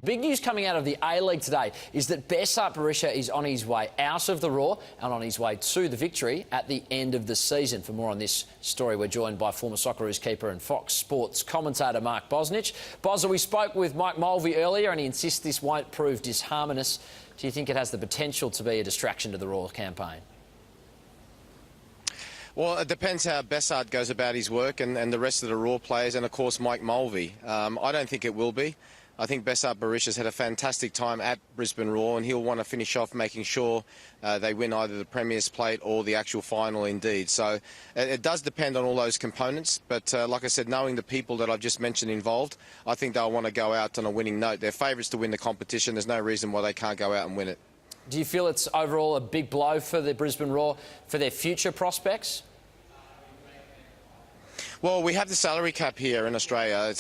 Big news coming out of the A-League today is that Besart Berisha is on his way out of the Raw and on his way to the victory at the end of the season. For more on this story, we're joined by former Socceroos keeper and Fox Sports commentator Mark Bosnich. Bozza, we spoke with Mike Mulvey earlier and he insists this won't prove disharmonious. Do you think it has the potential to be a distraction to the Raw campaign? Well, it depends how Besart goes about his work and the rest of the Raw players and, of course, Mike Mulvey. I don't think it will be. I think Besart Berisha's had a fantastic time at Brisbane Raw and he'll want to finish off making sure they win either the Premier's Plate or the actual final indeed. So it does depend on all those components, but like I said, knowing the people that I've just mentioned involved, I think they'll want to go out on a winning note. They're favourites to win the competition. There's no reason why they can't go out and win it. Do you feel it's overall a big blow for the Brisbane Raw for their future prospects? Well, we have the salary cap here in Australia,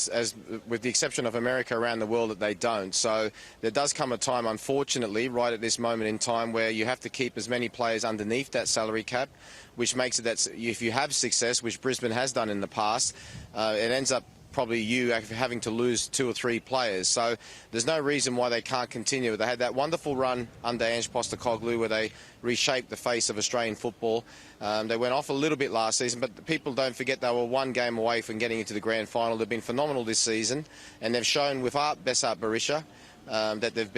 with the exception of America around the world that they don't. So there does come a time, unfortunately, right at this moment in time where you have to keep as many players underneath that salary cap, which makes it that if you have success, which Brisbane has done in the past, it ends up probably you having to lose 2 or 3 players. So there's no reason why they can't continue. They had that wonderful run under Ange Postecoglou where they reshaped the face of Australian football. They went off a little bit last season, but people don't forget they were 1 game away from getting into the grand final. They've been phenomenal this season, and they've shown with Besart Berisha that they've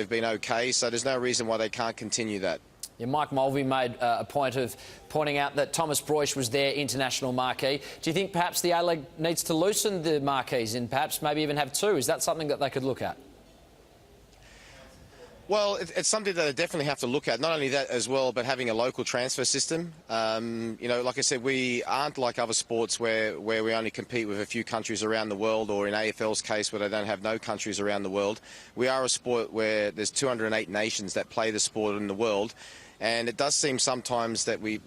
been okay. So there's no reason why they can't continue that. Yeah, Mike Mulvey made a point of pointing out that Thomas Broich was their international marquee. Do you think perhaps the A-League needs to loosen the marquees and perhaps maybe even have 2? Is that something that they could look at? Well, it's something that they definitely have to look at. Not only that as well, but having a local transfer system. You know, like I said, we aren't like other sports where we only compete with a few countries around the world, or in AFL's case where they don't have no countries around the world. We are a sport where there's 208 nations that play the sport in the world. And it does seem sometimes that we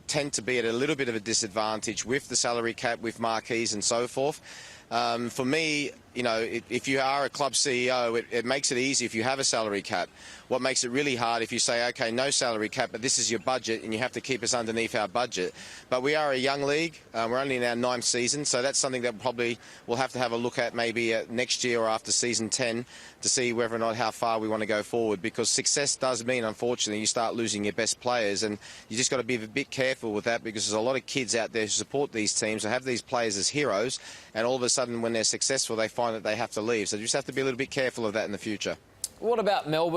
tend to be at a little bit of a disadvantage with the salary cap, with marquees and so forth. For me, you know, if you are a club CEO, it makes it easy if you have a salary cap. What makes it really hard if you say, OK, no salary cap, but this is your budget and you have to keep us underneath our budget. But we are a young league. We're only in our 9th season, so that's something that probably we'll have to have a look at maybe next year or after season 10 to see whether or not how far we want to go forward, because success does mean, unfortunately, you start losing your best players, and you just got to be a bit careful with that, because there's a lot of kids out there who support these teams and have these players as heroes, and all of a sudden when they're successful they find that they have to leave. So you just have to be a little bit careful of that in the future. What about Melbourne?